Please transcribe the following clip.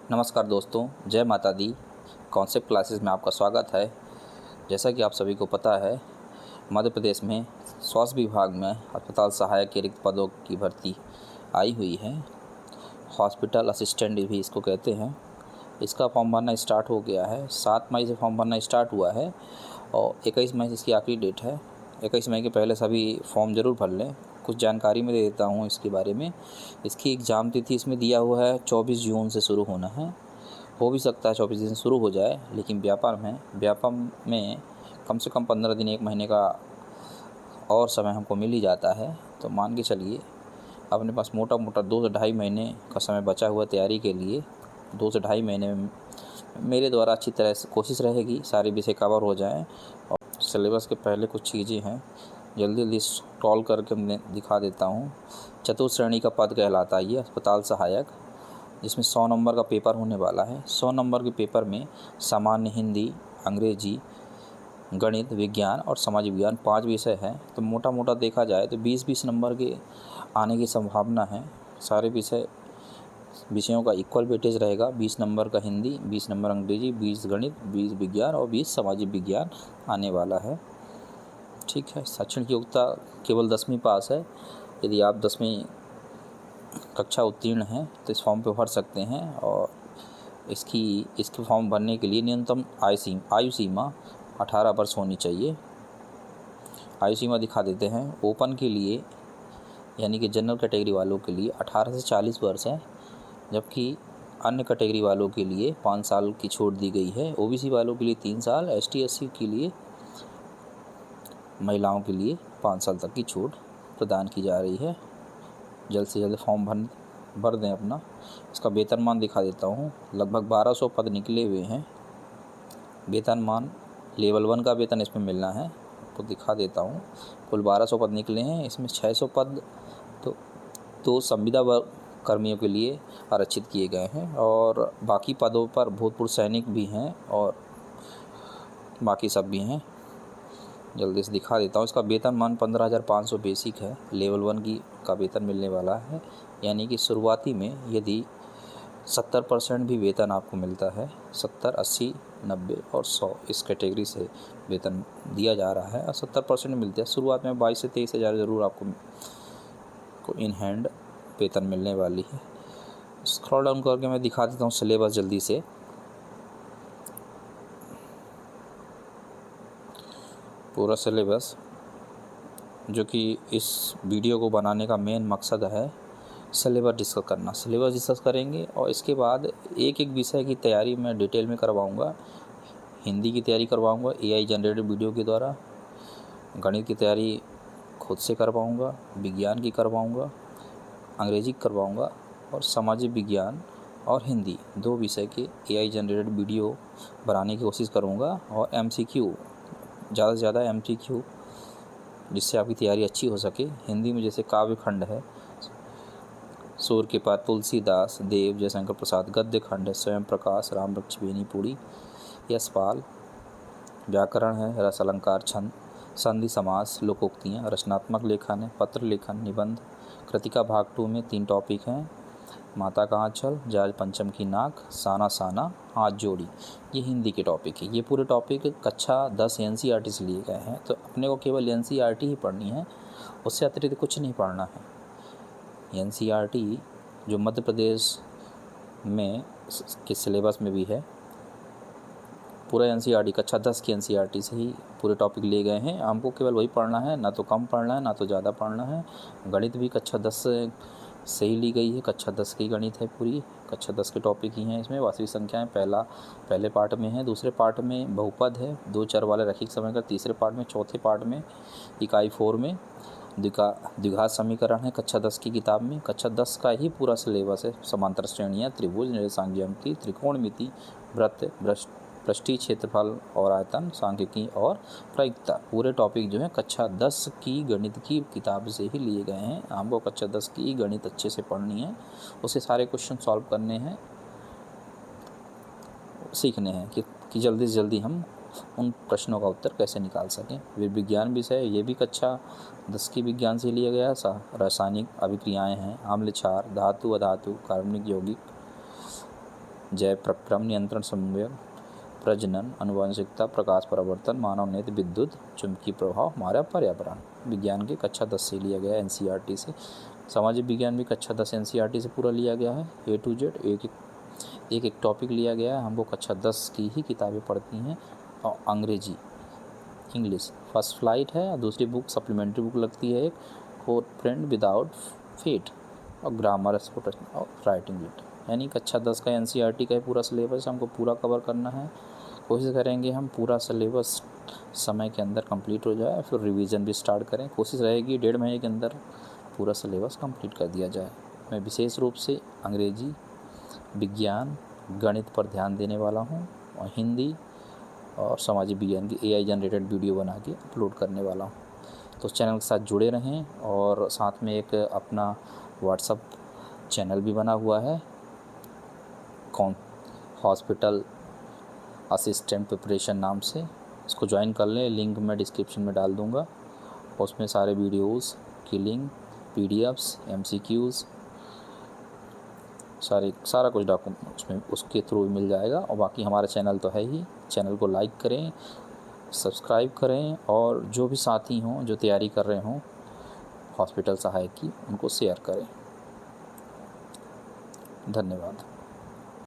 नमस्कार दोस्तों, जय माता दी। कॉन्सेप्ट क्लासेस में आपका स्वागत है। जैसा कि आप सभी को पता है, मध्य प्रदेश में स्वास्थ्य विभाग में अस्पताल सहायक के रिक्त पदों की भर्ती आई हुई है। हॉस्पिटल असिस्टेंट भी इसको कहते हैं। इसका फॉर्म भरना स्टार्ट हो गया है। 7 मई से फॉर्म भरना स्टार्ट हुआ है और 21 मई से इसकी आखिरी डेट है। 21 मई के पहले सभी फॉर्म ज़रूर भर लें। कुछ जानकारी मैं दे देता हूँ इसके बारे में। इसकी एग्ज़ाम तिथि इसमें दिया हुआ है 24 जून से शुरू होना है। हो भी सकता है 24 दिन शुरू हो जाए, लेकिन व्यापम में कम से कम 15 दिन 1 महीने का और समय हमको मिल ही जाता है। तो मान के चलिए अपने पास मोटा 2 से ढाई महीने का समय बचा हुआ तैयारी के लिए। 2 से ढाई महीने में मेरे द्वारा अच्छी तरह से कोशिश रहेगी सारे विषय कवर हो जाएं। और सिलेबस के पहले कुछ चीज़ें हैं, जल्दी स्क्रॉल करके मैं दिखा देता हूँ। चतुर्थ श्रेणी का पद कहलाता है ये अस्पताल सहायक, जिसमें 100 नंबर का पेपर होने वाला है। 100 नंबर के पेपर में सामान्य हिंदी, अंग्रेजी, गणित, विज्ञान और समाज विज्ञान 5 विषय हैं। तो मोटा देखा जाए तो 20-20 नंबर के आने की संभावना है। सारे विषयों का इक्वल वेटेज रहेगा। 20 नंबर का हिंदी, 20 नंबर अंग्रेजी, 20 गणित, 20 विज्ञान और 20 सामाजिक विज्ञान आने वाला है। ठीक है। शैक्षणिक योग्यता केवल 10वीं पास है। यदि आप 10वीं कक्षा उत्तीर्ण हैं तो इस फॉर्म पे भर सकते हैं। और इसके फॉर्म भरने के लिए न्यूनतम आयु सीमा 18 वर्ष होनी चाहिए। आयु सीमा दिखा देते हैं। ओपन के लिए यानी कि जनरल कैटेगरी वालों के लिए 18 से 40 वर्ष है, जबकि अन्य कैटेगरी वालों के लिए 5 साल की छूट दी गई है। ओबीसी वालों के लिए 3 साल, ST/SC के लिए, महिलाओं के लिए 5 साल तक की छूट प्रदान की जा रही है। जल्द से जल्द फॉर्म भर दें अपना। इसका वेतनमान दिखा देता हूँ। लगभग 1200 पद निकले हुए हैं। वेतनमान लेवल 1 का वेतन इसमें मिलना है, तो दिखा देता हूँ। कुल 1200 पद निकले हैं। इसमें 600 पद तो संविदा वर्ग कर्मियों के लिए आरक्षित किए गए हैं और बाकी पदों पर भूतपूर्व सैनिक भी हैं और बाकी सब भी हैं। जल्दी से दिखा देता हूँ। इसका वेतनमान 15,500 बेसिक है। लेवल 1 का वेतन मिलने वाला है, यानी कि शुरुआती में यदि 70% भी वेतन आपको मिलता है, 70, 80, 90 और 100 इस कैटेगरी से वेतन दिया जा रहा है और 70% मिलते हैं। शुरुआत में 22 से 23 हज़ार ज़रूर आपको इन हैंड वेतन मिलने वाली है। स्क्रॉल डाउन करके मैं दिखा देता हूँ सिलेबस जल्दी से। पूरा सिलेबस, जो कि इस वीडियो को बनाने का मेन मकसद है, सिलेबस डिस्कस करेंगे और इसके बाद एक विषय की तैयारी मैं डिटेल में करवाऊंगा। हिंदी की तैयारी करवाऊंगा AI जनरेटेड वीडियो के द्वारा, गणित की तैयारी खुद से करवाऊंगा, विज्ञान की करवाऊंगा, अंग्रेजी करवाऊंगा और सामाजिक विज्ञान और हिंदी 2 विषय के AI जनरेटेड वीडियो बनाने की कोशिश करूँगा। और MCQ, ज़्यादा से ज़्यादा MCQ, जिससे आपकी तैयारी अच्छी हो सके। हिंदी में जैसे काव्य खंड है, सूर्य के पात, तुलसीदास, देव, जयशंकर प्रसाद। गद्य खंड है, स्वयं प्रकाश, राम वृक्ष, बेनीपुरी, यशपाल। व्याकरण है, रस, अलंकार, छंद, संधि, समास, लोकोक्तियाँ। रचनात्मक लेखन है, पत्र लेखन, निबंध। कृतिका भाग 2 में 3 टॉपिक हैं। माता का आंचल, जाज पंचम की नाक, साना साना, हाथ जोड़ी। ये हिंदी के टॉपिक है। ये पूरे टॉपिक कक्षा 10 NCERT से लिए गए हैं, तो अपने को केवल NCERT ही पढ़नी है, उससे अतिरिक्त कुछ नहीं पढ़ना है। NCERT जो मध्य प्रदेश में के सिलेबस में भी है, पूरा NCERT कक्षा 10 की NCERT से ही पूरे टॉपिक लिए गए हैं। हमको केवल वही पढ़ना है, ना तो कम पढ़ना है ना तो ज़्यादा पढ़ना है। गणित भी कक्षा 10 से ही ली गई है। कक्षा 10 की गणित है, पूरी कक्षा 10 के टॉपिक ही हैं। इसमें वास्तविक संख्याएं पहले पार्ट में है। दूसरे पार्ट में बहुपद है, 2 चर वाले रैखिक समीकरण। तीसरे पार्ट में, चौथे पार्ट में इकाई 4 में द्विघात समीकरण है कक्षा 10 की किताब में। कक्षा 10 का ही पूरा सिलेबस है। समांतर श्रेणियाँ, त्रिभुज, निर्देशांक ज्यामिति, त्रिकोणमिति, वृत्त, पृष्ठीय क्षेत्रफल और आयतन, सांख्यिकी और प्रायिकता, पूरे टॉपिक जो है कक्षा 10 की गणित की किताब से ही लिए गए हैं। हमको कक्षा 10 की गणित अच्छे से पढ़नी है, उससे सारे क्वेश्चन सॉल्व करने हैं, सीखने हैं कि जल्दी से जल्दी हम उन प्रश्नों का उत्तर कैसे निकाल सकें। विज्ञान विषय, ये भी कक्षा 10 की विज्ञान से लिया गया। रासायनिक अभिक्रियाएँ हैं, आम्ल क्षार, धातु अधातु, कार्बनिक यौगिक, जैव प्रक्रम नियंत्रण, संवेग, प्रजनन, आनुवंशिकता, प्रकाश परावर्तन, मानव नेत्र, विद्युत चुंबकीय प्रभाव, हमारा पर्यावरण। विज्ञान के कक्षा 10 से लिया गया है, NCERT से। सामाजिक विज्ञान भी कक्षा 10 NCERT से पूरा लिया गया है, A to Z एक टॉपिक लिया गया है। हमको कक्षा 10 की ही किताबें पढ़ती हैं। और अंग्रेजी, इंग्लिश फर्स्ट फ्लाइट है, और दूसरी बुक सप्लीमेंट्री बुक लगती है एक, फोर फ्रेंड विदाउट फेट, और ग्रामर और राइटिंग लिट। यानी कक्षा 10 का NCERT का पूरा सिलेबस हमको पूरा कवर करना है। कोशिश करेंगे हम पूरा सिलेबस समय के अंदर कंप्लीट हो जाए, फिर रिवीजन भी स्टार्ट करें। कोशिश रहेगी 1.5 महीने के अंदर पूरा सिलेबस कंप्लीट कर दिया जाए। मैं विशेष रूप से अंग्रेजी, विज्ञान, गणित पर ध्यान देने वाला हूँ, और हिंदी और सामाजिक विज्ञान की AI जनरेटेड वीडियो बना के अपलोड करने वाला हूँ। तो चैनल के साथ जुड़े रहें, और साथ में एक अपना व्हाट्सअप चैनल भी बना हुआ है, हॉस्पिटल असिस्टेंट प्रिपरेशन नाम से। इसको ज्वाइन कर लें, लिंक मैं डिस्क्रिप्शन में डाल दूँगा। उसमें सारे वीडियोस की लिंक, PDFs, MCQs, सारा कुछ डॉक्यूमेंट उसमें उसके थ्रू मिल जाएगा। और बाकी हमारा चैनल तो है ही, चैनल को लाइक करें, सब्सक्राइब करें, और जो भी साथी हों जो तैयारी कर रहे हों हॉस्पिटल सहायक की, उनको शेयर करें। धन्यवाद।